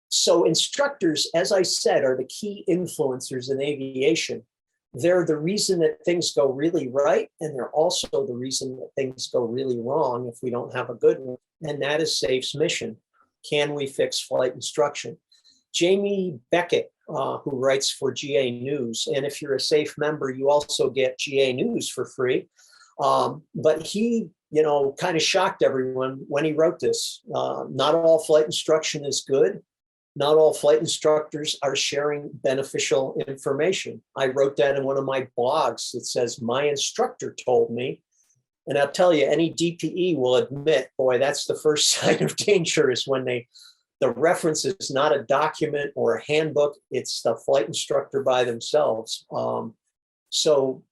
So instructors, as I said, are the key influencers in aviation. They're the reason that things go really right, and they're also the reason that things go really wrong if we don't have a good one. And that is SAFE's mission. Can we fix flight instruction? Jamie Beckett, who writes for GA News, and if you're a SAFE member, you also get GA News for free. But he, you know, kind of shocked everyone when he wrote this. Not all flight instruction is good. Not all flight instructors are sharing beneficial information. I wrote that in one of my blogs that says, my instructor told me. And I'll tell you, any DPE will admit, boy, that's the first sign of danger, is when the reference is not a document or a handbook, it's the flight instructor by themselves. So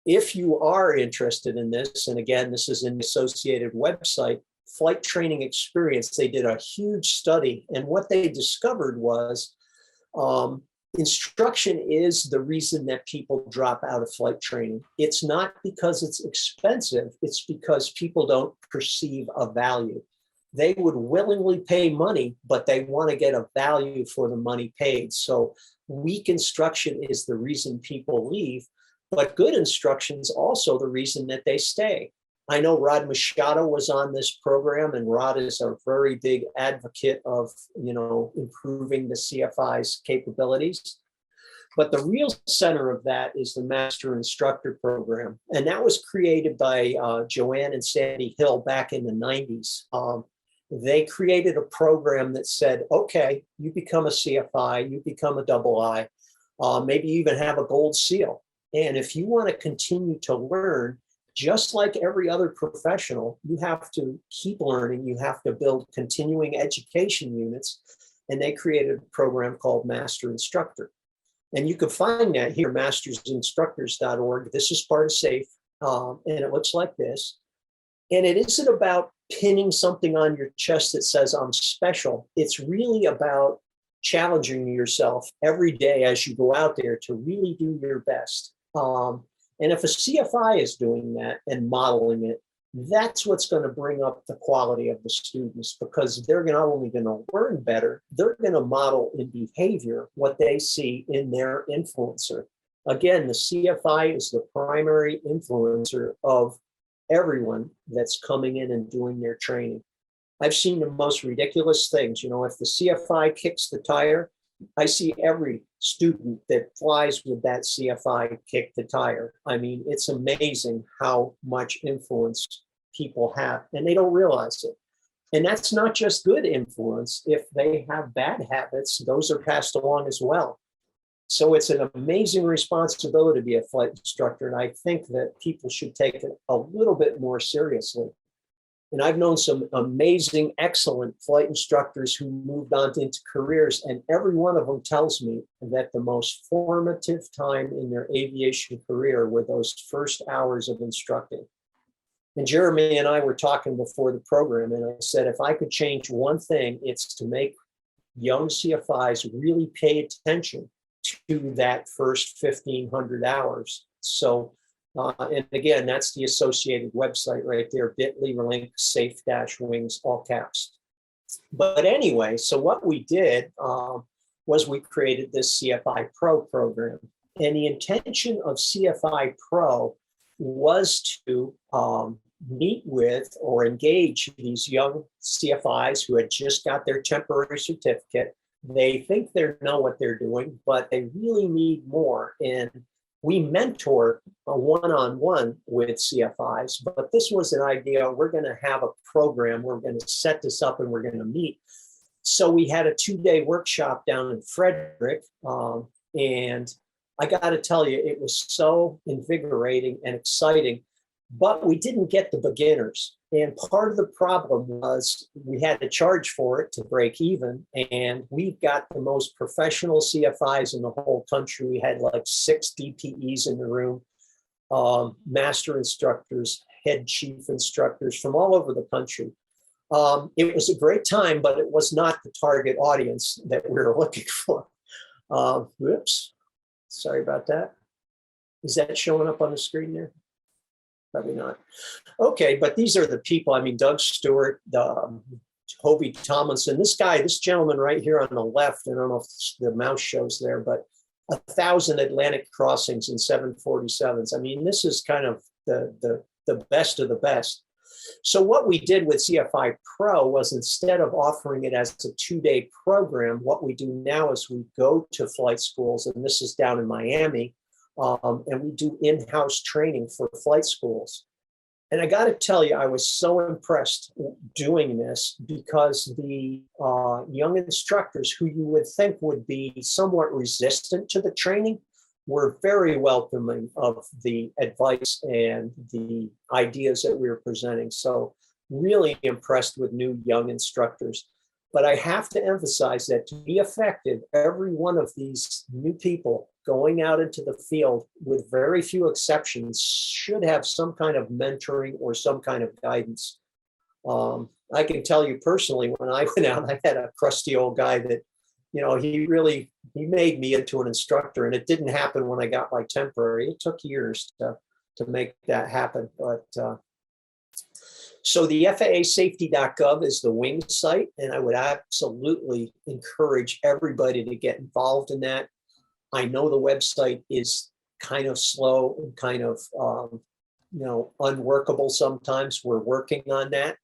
if you are interested in this, and again, this is in the associated website, Flight Training Experience, they did a huge study, and what they discovered was instruction is the reason that people drop out of flight training. It's not because it's expensive, it's because people don't perceive a value. They would willingly pay money, but they want to get a value for the money paid. So weak instruction is the reason people leave, but good instruction is also the reason that they stay. I know Rod Machado was on this program, and Rod is a very big advocate of, you know, improving the CFI's capabilities. But the real center of that is the Master Instructor Program. And that was created by Joanne and Sandy Hill back in the 90s. They created a program that said, okay, you become a CFI, you become a double I, maybe you even have a gold seal. And if you want to continue to learn, just like every other professional, you have to keep learning. You have to build continuing education units. And they created a program called Master Instructor. And you can find that here, mastersinstructors.org. This is part of SAFE, and it looks like this. And it isn't about pinning something on your chest that says, I'm special. It's really about challenging yourself every day as you go out there to really do your best. And if a CFI is doing that and modeling it, that's what's going to bring up the quality of the students, because they're not only going to learn better, they're going to model in behavior what they see in their influencer. Again, the CFI is the primary influencer of everyone that's coming in and doing their training. I've seen the most ridiculous things. You know, if the CFI kicks the tire, I see every student that flies with that CFI kick the tire. I mean, it's amazing how much influence people have, and they don't realize it. And that's not just good influence. If they have bad habits, those are passed along as well. So it's an amazing responsibility to be a flight instructor. And I think that people should take it a little bit more seriously. And I've known some amazing, excellent flight instructors who moved on into careers, and every one of them tells me that the most formative time in their aviation career were those first hours of instructing. And Jeremy and I were talking before the program, and I said, if I could change one thing, it's to make young CFIs really pay attention to that first 1,500 hours. So and again, that's the associated website right there, bit.ly safe-wings, all caps. But anyway, so what we did was we created this CFI Pro program. And the intention of CFI Pro was to meet with or engage these young CFIs who had just got their temporary certificate. They think they know what they're doing, but they really need more. And we mentor a one-on-one with CFIs, but this was an idea. We're going to have a program. We're going to set this up and we're going to meet. So we had a 2-day workshop down in Frederick. And I got to tell you, it was so invigorating and exciting, but we didn't get the beginners. And part of the problem was we had to charge for it to break even. And we've got the most professional CFIs in the whole country. We had like 6 DPEs in the room, master instructors, head chief instructors from all over the country. It was a great time, but it was not the target audience that we were looking for. Whoops, sorry about that. Is that showing up on the screen there? Probably not. Okay, but these are the people. I mean, Doug Stewart, Hobie Tomlinson, this gentleman right here on the left, I don't know if the mouse shows there, but 1,000 Atlantic crossings in 747s. I mean, this is kind of the best of the best. So what we did with CFI Pro was, instead of offering it as a 2-day program, what we do now is we go to flight schools, and this is down in Miami, and we do in-house training for flight schools. And I got to tell you, I was so impressed doing this, because the young instructors, who you would think would be somewhat resistant to the training, were very welcoming of the advice and the ideas that we were presenting. So really impressed with new young instructors. But I have to emphasize that to be effective, every one of these new people going out into the field, with very few exceptions, should have some kind of mentoring or some kind of guidance. I can tell you personally, when I went out, I had a crusty old guy that, he made me into an instructor, and it didn't happen when I got my temporary. It took years to make that happen. But so the FAAsafety.gov is the wing site, and I would absolutely encourage everybody to get involved in that. I know the website is kind of slow and kind of unworkable sometimes. We're working on that.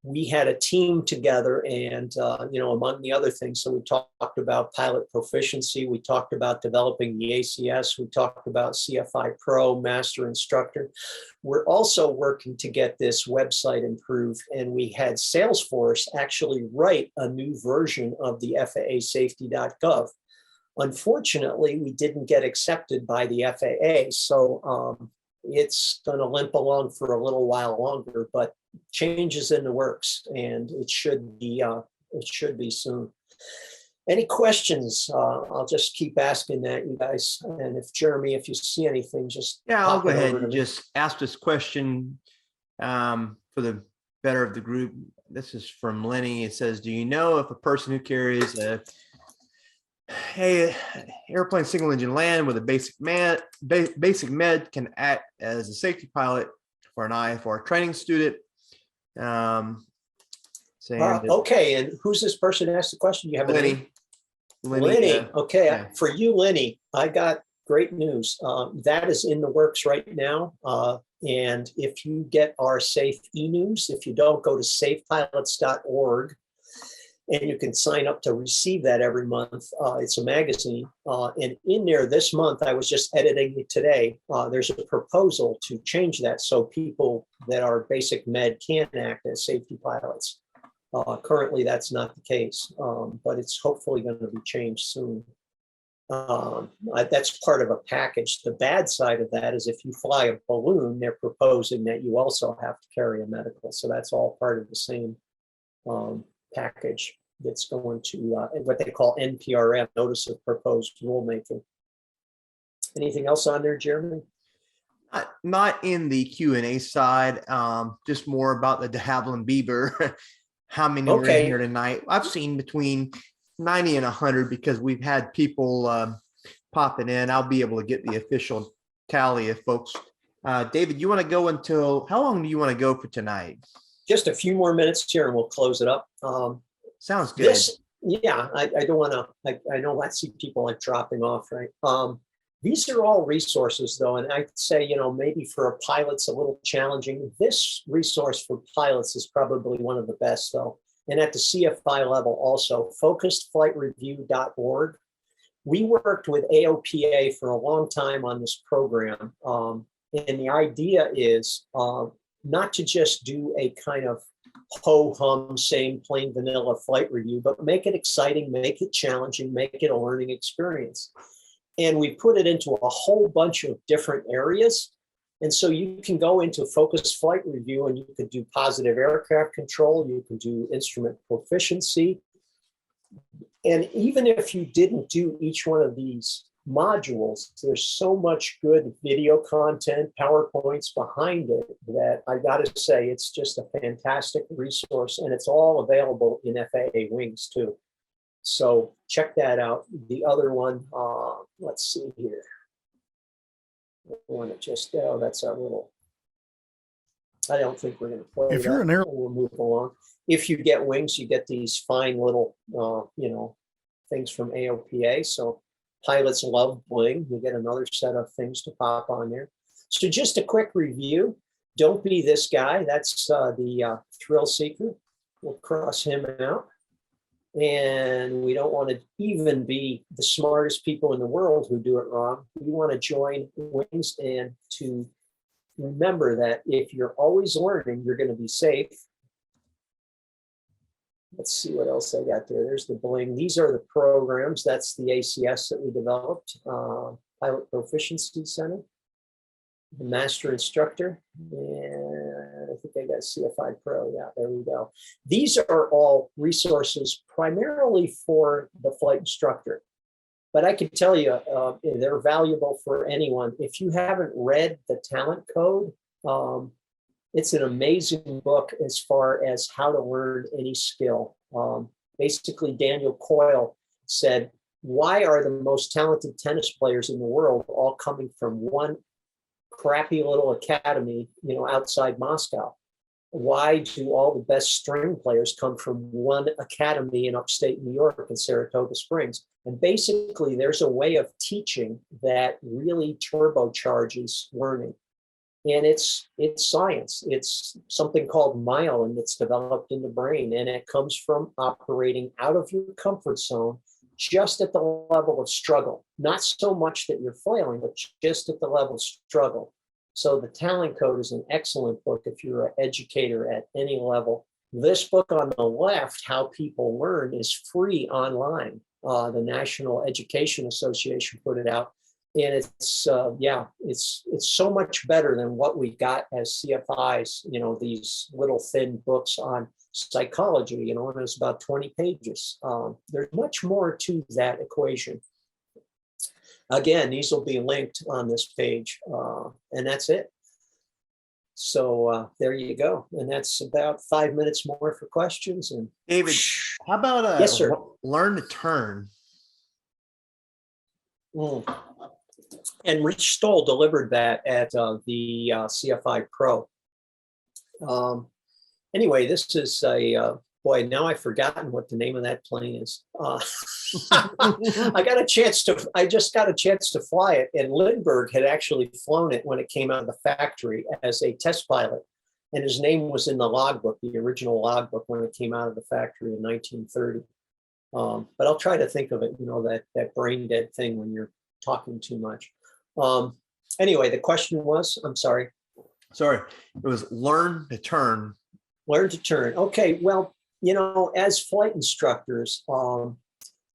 We had a team together, and among the other things, so we talked about pilot proficiency, we talked about developing the ACS, we talked about CFI Pro, Master Instructor. We're also working to get this website improved, and we had Salesforce actually write a new version of the FAAsafety.gov. Unfortunately, we didn't get accepted by the FAA, so it's going to limp along for a little while longer, but changes in the works, and it should be soon. Any questions? I'll just keep asking that, you guys. And if Jeremy, if you see anything, just I'll go ahead over to and me. just ask this question for the better of the group. This is from Lenny. It says, do you know if a person who carries a airplane single engine land with a basic med can act as a safety pilot for an IFR training student? Okay, and who's this person who asked the question? You have Lenny. Lenny. Okay, yeah. For you, Lenny, I got great news. That is in the works right now. And if you get our Safe e-news, if you don't, go to safepilots.org, and you can sign up to receive that every month. It's a magazine. And in there this month, I was just editing it today. There's a proposal to change that so people that are basic med can act as safety pilots. Currently, that's not the case, but it's hopefully going to be changed soon. That's part of a package. The bad side of that is if you fly a balloon, they're proposing that you also have to carry a medical. So that's all part of the same package that's going to what they call NPRM, Notice of Proposed Rulemaking. Anything else on there, Jeremy? Not in the Q&A side, just more about the de Havilland Beaver. How many were in here tonight? I've seen between 90 and 100 because we've had people popping in. I'll be able to get the official tally of folks. David, you want to go until, how long do you want to go for tonight? Just a few more minutes here and we'll close it up. Sounds good. I don't want to, I know I see people like dropping off, right? These are all resources though, and I'd say, maybe for a pilot's a little challenging. This resource for pilots is probably one of the best though. And at the CFI level also, focusedflightreview.org. We worked with AOPA for a long time on this program. And the idea is not to just do a kind of ho-hum, same plain vanilla flight review, but make it exciting, make it challenging, make it a learning experience. And we put it into a whole bunch of different areas. And so you can go into focused flight review and you could do positive aircraft control, you can do instrument proficiency. And even if you didn't do each one of these modules, there's so much good video content, PowerPoints behind it that I got to say, it's just a fantastic resource, and it's all available in FAA Wings too. So check that out. The other one, let's see here. I want to just, oh, that's our little, I don't think we're going to play If you're that. an air- We'll move along. If you get Wings, you get these fine little, things from AOPA. So pilots love bling. You get another set of things to pop on there. So just a quick review. Don't be this guy. That's the thrill seeker. We'll cross him out. And we don't want to even be the smartest people in the world who do it wrong. We want to join Wings and to remember that if you're always learning, you're going to be safe. Let's see what else I got there. There's the bling. These are the programs. That's the ACS that we developed, Pilot Proficiency Center, the Master Instructor, and I think I got CFI Pro. Yeah, there we go. These are all resources primarily for the flight instructor. But I can tell you, they're valuable for anyone. If you haven't read the Talent Code, it's an amazing book as far as how to learn any skill. Basically, Daniel Coyle said, why are the most talented tennis players in the world all coming from one crappy little academy, outside Moscow? Why do all the best string players come from one academy in upstate New York in Saratoga Springs? And basically, there's a way of teaching that really turbocharges learning. And it's science. It's something called myelin that's developed in the brain, and it comes from operating out of your comfort zone just at the level of struggle. Not so much that you're flailing, but just at the level of struggle. So the Talent Code is an excellent book if you're an educator at any level. This book on the left, How People Learn, is free online. The National Education Association put it out. And it's so much better than what we got as CFIs, these little thin books on psychology, and it's about 20 pages. There's much more to that equation. Again, these will be linked on this page, and that's it. So there you go. And that's about 5 minutes more for questions. And David, how about Yes, sir. learn to turn? And Rich Stoll delivered that at the CFI Pro. Anyway, this is boy, now I've forgotten what the name of that plane is. I just got a chance to fly it, and Lindbergh had actually flown it when it came out of the factory as a test pilot. And his name was in the logbook, the original logbook, when it came out of the factory in 1930. But I'll try to think of it, that brain dead thing when you're talking too much. Anyway, the question was, I'm sorry. Sorry, it was learn to turn. Learn to turn. Okay, well, as flight instructors,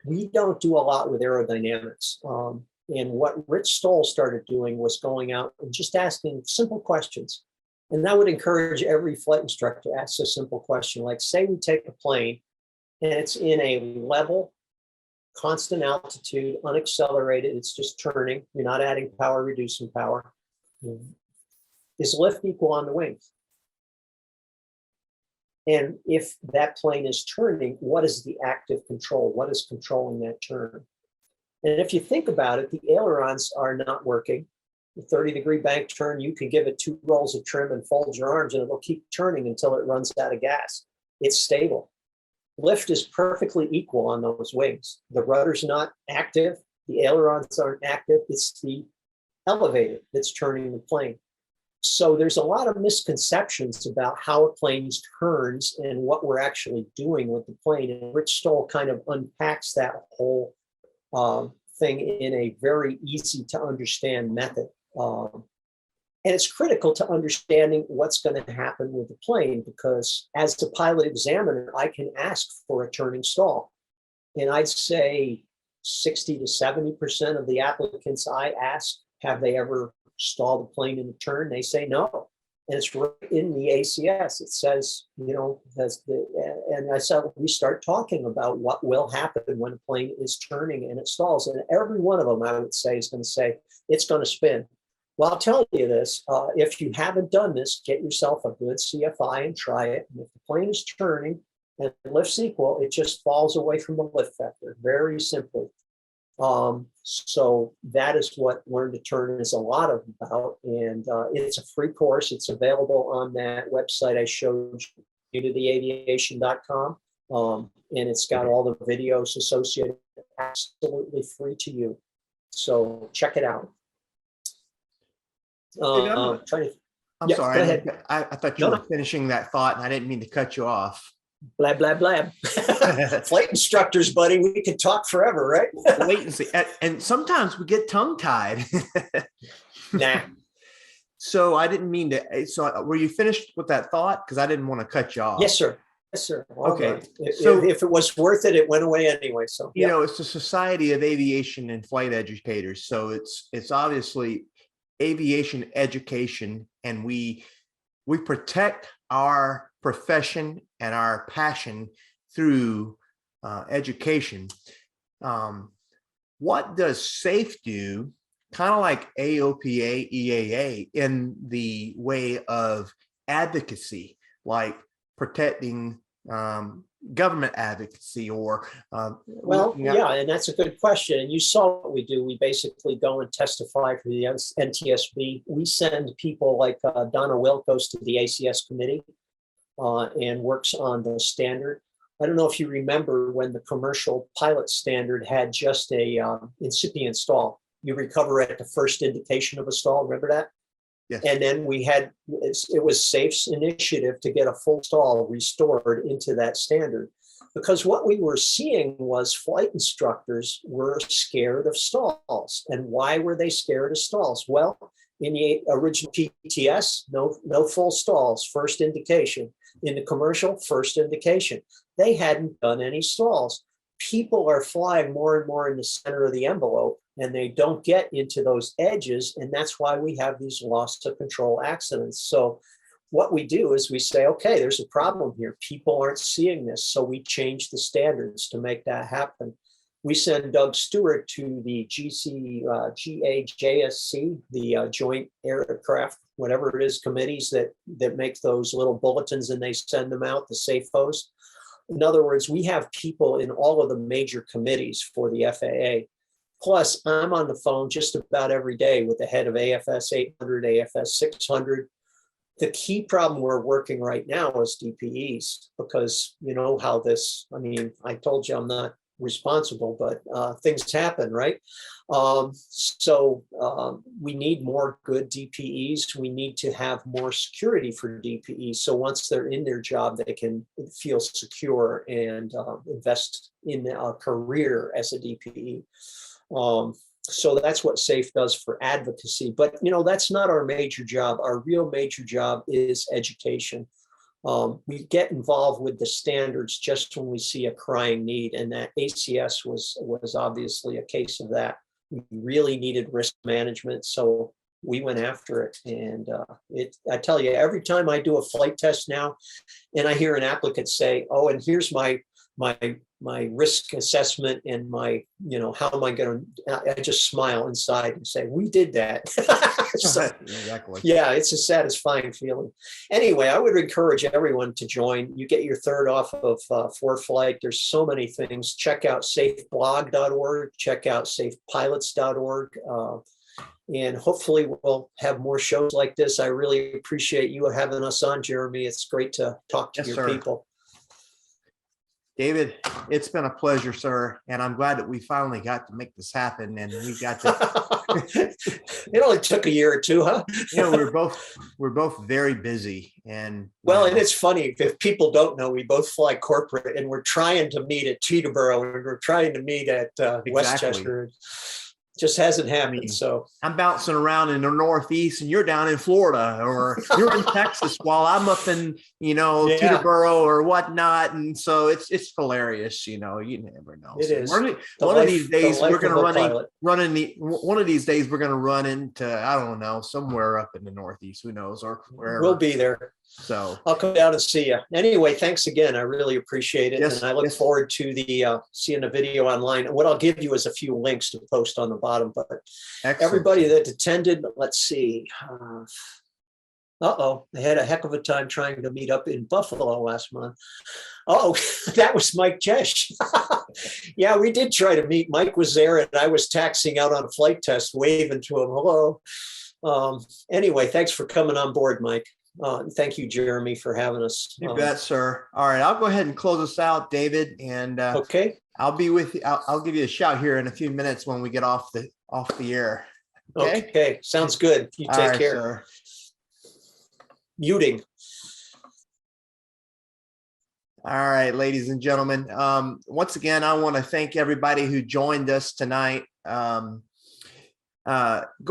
we don't do a lot with aerodynamics. And what Rich Stoll started doing was going out and just asking simple questions. And I would encourage every flight instructor to ask a simple question, like say we take a plane and it's in a level, constant altitude, unaccelerated, it's just turning. You're not adding power, reducing power. Is lift equal on the wings? And if that plane is turning, what is the active control? What is controlling that turn? And if you think about it, the ailerons are not working. The 30-degree bank turn, you can give it 2 rolls of trim and fold your arms and it'll keep turning until it runs out of gas. It's stable. Lift is perfectly equal on those wings. The rudder's not active. The ailerons aren't active. It's the elevator that's turning the plane. So there's a lot of misconceptions about how a plane turns and what we're actually doing with the plane. And Rich Stoll kind of unpacks that whole thing in a very easy to understand method. And it's critical to understanding what's going to happen with the plane, because as the pilot examiner, I can ask for a turning stall. And I'd say 60 to 70% of the applicants I ask, have they ever stalled a plane in a turn? They say no. And it's right in the ACS. It says, and I said, we start talking about what will happen when a plane is turning and it stalls. And every one of them, I would say, is going to say, it's going to spin. Well, I'll tell you this, if you haven't done this, get yourself a good CFI and try it. And if the plane is turning and lift's equal, it just falls away from the lift vector, very simply. So that is what Learn to Turn is a lot about. And it's a free course. It's available on that website I showed you, aviation.com. And it's got all the videos associated, absolutely free to you. So check it out. I'm Yeah, sorry. go ahead. I thought you No, were no. finishing that thought, and I didn't mean to cut you off. Blah, blah, blah. Flight instructors, buddy, we could talk forever, right? Wait and see. And sometimes we get tongue tied. Nah. So I didn't mean to. So were you finished with that thought? Because I didn't want to cut you off. Yes, sir. Yes, sir. All Okay. right. If, So- if it was worth it, it went away anyway. So, You know, it's the Society of Aviation and Flight Educators. So it's obviously aviation education, and we protect our profession and our passion through education. What does SAFE do, kind of like AOPA, EAA, in the way of advocacy, like protecting government advocacy or well, looking at- yeah, and that's a good question. And you saw what we do. We basically go and testify for the NTSB. We send people like Donna Wilk goes to the ACS committee and works on the standard. I don't know if you remember when the commercial pilot standard had just a incipient stall. You recover at the first indication of a stall. Remember that? Yes. And then we had, it was SAFE's initiative to get a full stall restored into that standard. Because what we were seeing was flight instructors were scared of stalls. And why were they scared of stalls? Well, in the original PTS, no full stalls, first indication. In the commercial, first indication. They hadn't done any stalls. People are flying more and more in the center of the envelope, and they don't get into those edges. And that's why we have these loss of control accidents. So what we do is we say, okay, there's a problem here. People aren't seeing this. So we change the standards to make that happen. We send Doug Stewart to the GAJSC, the Joint Aircraft, whatever it is, committees that make those little bulletins and they send them out, the SAFOs. In other words, we have people in all of the major committees for the FAA. Plus, I'm on the phone just about every day with the head of AFS 800, AFS 600. The key problem we're working right now is DPEs, because you know how this, I mean, I told you I'm not responsible, but things happen, right? So we need more good DPEs. We need to have more security for DPEs. So once they're in their job, they can feel secure and invest in a career as a DPE. So that's what SAFE does for advocacy. But, you know, that's not our major job. Our real major job is education. We get involved with the standards just when we see a crying need, and that ACS was obviously a case of that. We really needed risk management, so we went after it. And I tell you, every time I do a flight test now, and I hear an applicant say, "Oh, and here's my risk assessment and my, you know, how am I going to," I just smile inside and say, we did that. So, Exactly. yeah, it's a satisfying feeling. Anyway, I would encourage everyone to join. You get your third off of ForeFlight. There's so many things. Check out safeblog.org. Check out safepilots.org. And hopefully we'll have more shows like this. I really appreciate you having us on, Jeremy. It's great to talk to Yes, your sir. people. David, it's been a pleasure, sir, and I'm glad that we finally got to make this happen, and we got to. It only took a year or two, huh? We're both very busy, and Well, and it's funny, if people don't know, we both fly corporate, and we're trying to meet at Teterboro, and we're trying to meet at Westchester. Just hasn't happened. So I'm bouncing around in the Northeast and you're down in Florida, or you're in Texas while I'm up in, Teterboro or whatnot. And so it's hilarious. You never know. It is. One of these days we're going to one of these days we're going to run into, I don't know, somewhere up in the Northeast, who knows, or wherever. We'll be there. So I'll come down and see you. Anyway, thanks again. I really appreciate it. Yes, and I look forward to the seeing the video online. And what I'll give you is a few links to post on the bottom. But excellent. Everybody that attended, let's see. They had a heck of a time trying to meet up in Buffalo last month. Oh, that was Mike Jesh. Yeah, we did try to meet. Mike was there and I was taxiing out on a flight test, waving to him. Hello. Anyway, thanks for coming on board, Mike. Thank you, Jeremy, for having us. You bet, sir. All right, I'll go ahead and close us out, David, and okay. I'll be with you. I'll give you a shout here in a few minutes when we get off the air. Okay, sounds good. You All take right, care. sir. Muting. All right, ladies and gentlemen. Once again, I want to thank everybody who joined us tonight. Go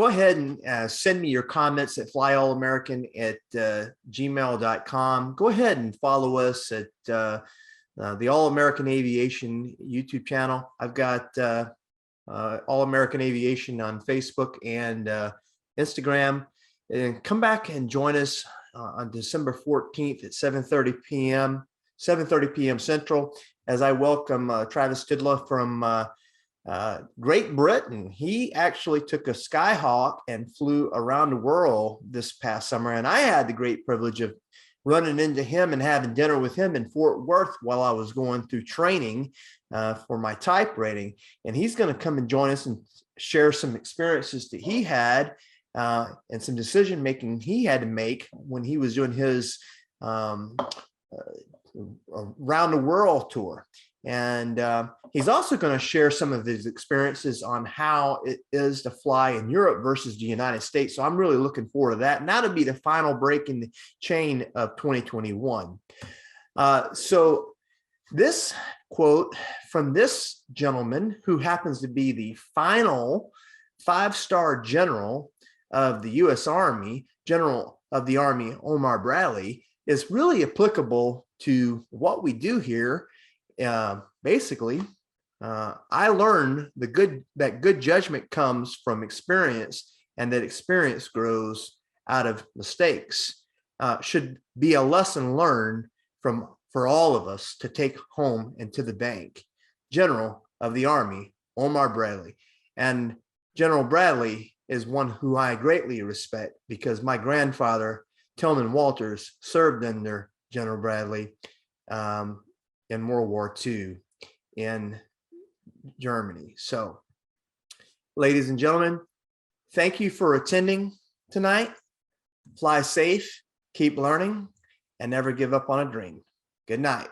ahead and send me your comments at flyallamericans@gmail.com. Go ahead and follow us at the All American Aviation YouTube channel. I've got All American Aviation on Facebook and Instagram. And come back and join us on December 14th at 7:30 p.m. Central, as I welcome Travis Tidla from Great Britain. He actually took a Skyhawk and flew around the world this past summer, and I had the great privilege of running into him and having dinner with him in Fort Worth while I was going through training for my type rating. And he's going to come and join us and share some experiences that he had and some decision making he had to make when he was doing his around the world tour. And he's also going to share some of his experiences on how it is to fly in Europe versus the United States. So I'm really looking forward to that. And that'll be the final break in the chain of 2021. So this quote from this gentleman, who happens to be the final 5-star general of the U.S. Army, General of the Army Omar Bradley, is really applicable to what we do here. Basically, I learned that good judgment comes from experience, and that experience grows out of mistakes. Should be a lesson learned for all of us to take home and to the bank. General of the Army, Omar Bradley. And General Bradley is one who I greatly respect, because my grandfather, Tillman Walters, served under General Bradley in World War II in Germany. So, ladies and gentlemen, thank you for attending tonight. Fly safe, keep learning, and never give up on a dream. Good night.